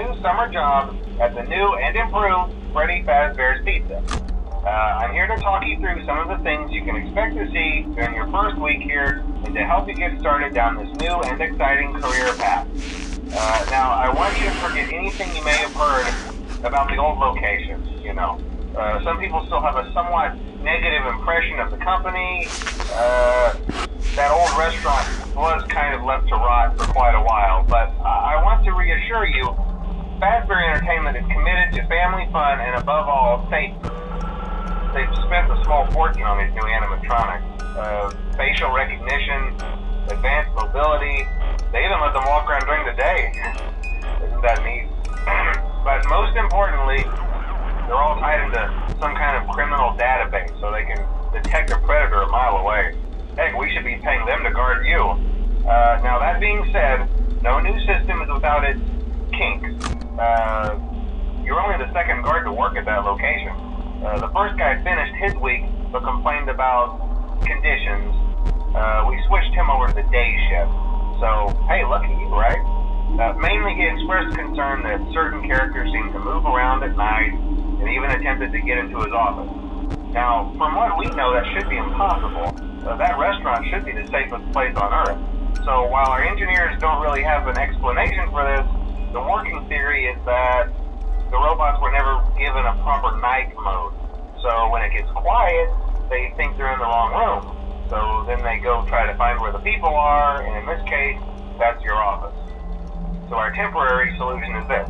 new summer job at the new and improved Freddy Fazbear's Pizza. I'm here to talk you through some of the things you can expect to see during your first week here and to help you get started down this new and exciting career path. Now, I want you to forget anything you may have heard about the old location, you know. Some people still have a somewhat negative impression of the company. That old restaurant was kind of left to rot for quite a while, but I want to reassure you, Fazbear Entertainment is committed to family fun and above all, safety. They've spent a small fortune on these new animatronics. Facial recognition, advanced mobility. They even let them walk around during the day. Isn't that neat? But most importantly, they're all tied into some kind of criminal database so they can detect a predator a mile away. Heck, we should be paying them to guard you. Now that being said, no new system is without its kinks. You're only the second guard to work at that location. The first guy finished his week but complained about conditions. We switched him over to the day shift. So, hey, lucky you, right? Mainly he expressed concern that certain characters seemed to move around at night and even attempted to get into his office. Now, from what we know, that should be impossible. That restaurant should be the safest place on Earth. So while our engineers don't really have an explanation for this, the working theory is that the robots were never given a proper night mode. So when it gets quiet, they think they're in the wrong room. So then they go try to find where the people are, and in this case, that's your office. So our temporary solution is this.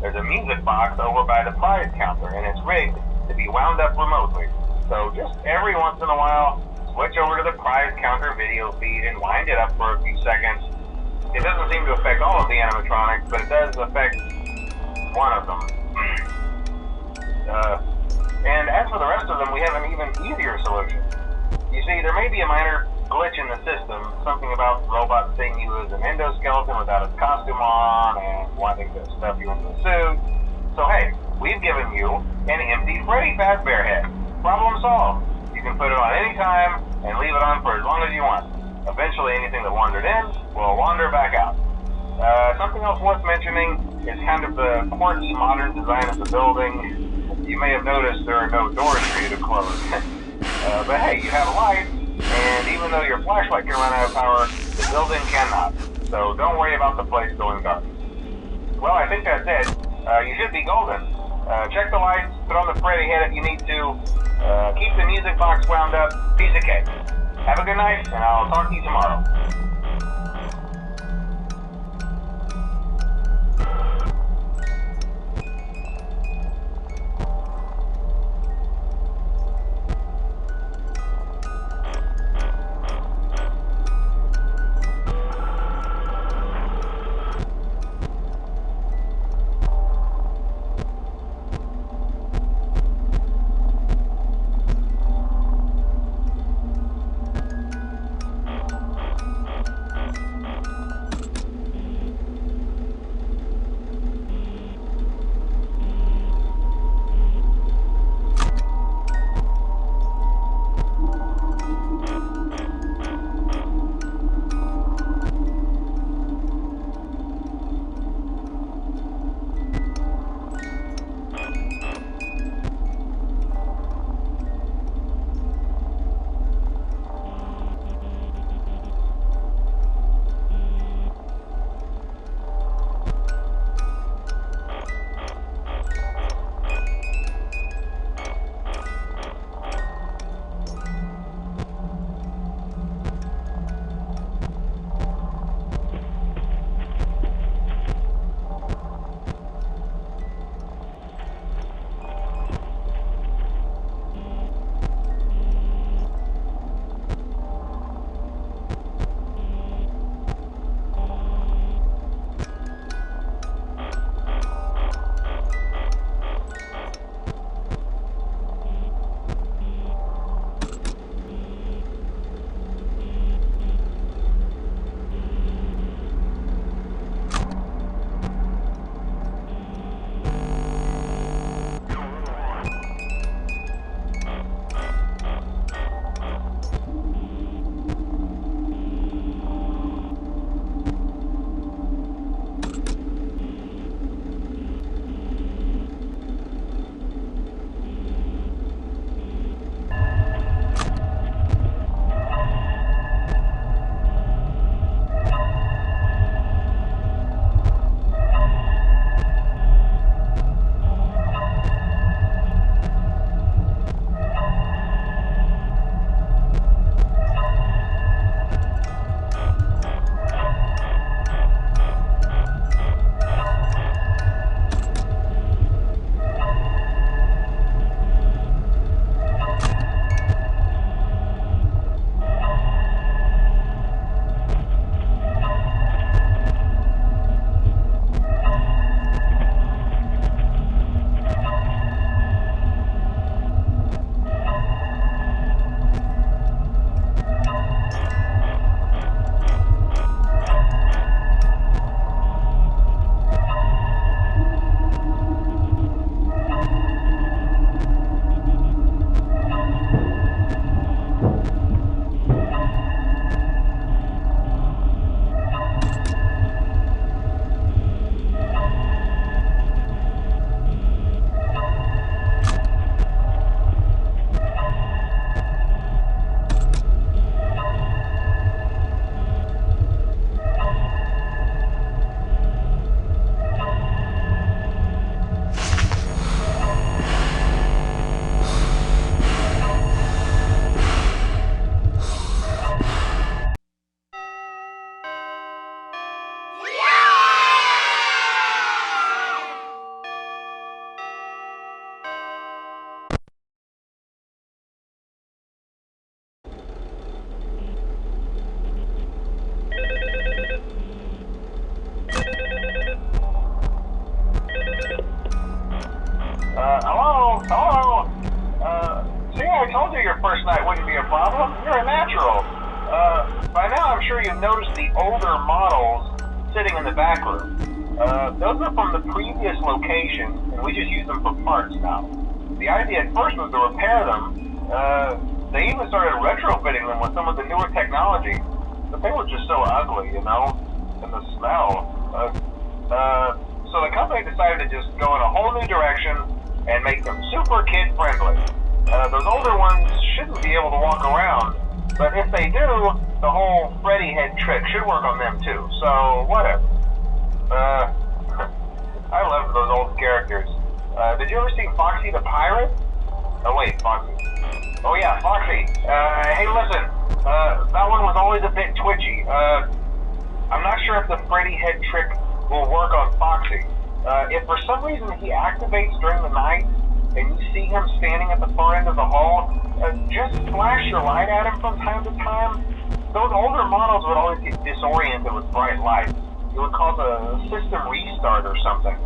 There's a music box over by the prize counter, and it's rigged to be wound up remotely. So just every once in a while, switch over to the prize counter video feed and wind it up for a few seconds. It doesn't seem to affect all of the animatronics, but it does affect one of them. And as for the rest of them, we have an even easier solution. You see, there may be a minor glitch in the system, something about robots seeing you as an endoskeleton without its costume on and wanting to stuff you into a suit. So hey, we've given you an empty Freddy Fazbear head. Problem solved. You can put it on any time and leave it on for as long as you want. Eventually anything that wandered in will wander back out. Something else worth mentioning is kind of the quirky modern design of the building. You may have noticed there are no doors for you to close. But hey, you have a light, and even though your flashlight can run out of power, the building cannot. So don't worry about the place going dark. Well, I think that's it. You should be golden. Check the lights, put on the Freddy head if you need to. Keep the music box wound up. Piece of cake. Have a good night, and I'll talk to you tomorrow. first night wouldn't be a problem. You're a natural. By now I'm sure you've noticed the older models sitting in the back room. Those are from the previous location, and we just use them for parts now. The idea at first was to repair them. They even started retrofitting them with some of the newer technology, but they were just so ugly, and the smell. So the company decided to just go in a whole new direction and make them super kid-friendly. Those older ones shouldn't be able to walk around, but if they do, the whole Freddy head trick should work on them too, so whatever. I love those old characters. Did you ever see Foxy the Pirate? Oh wait, Foxy. Oh yeah, Foxy. Hey listen, that one was always a bit twitchy. I'm not sure if the Freddy head trick will work on Foxy. If for some reason he activates during the night, and you see him standing at the far end of the hall, just flash your light at him from time to time. Those older models would always get disoriented with bright lights. It would cause a system restart or something.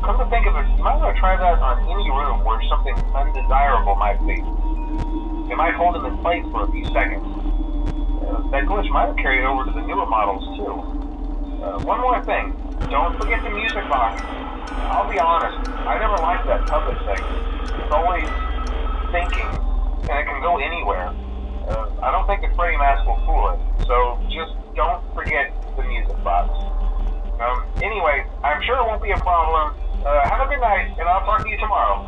Come to think of it, you might want to try that on any room where something undesirable might be. It might hold him in place for a few seconds. That glitch might have carried over to the newer models too. One more thing, don't forget the music box. I'll be honest, I never liked that puppet thing. It's always thinking, and it can go anywhere. I don't think the Freddy mask will fool it, so just don't forget the music box. Anyway, I'm sure it won't be a problem. Have a good night, and I'll talk to you tomorrow.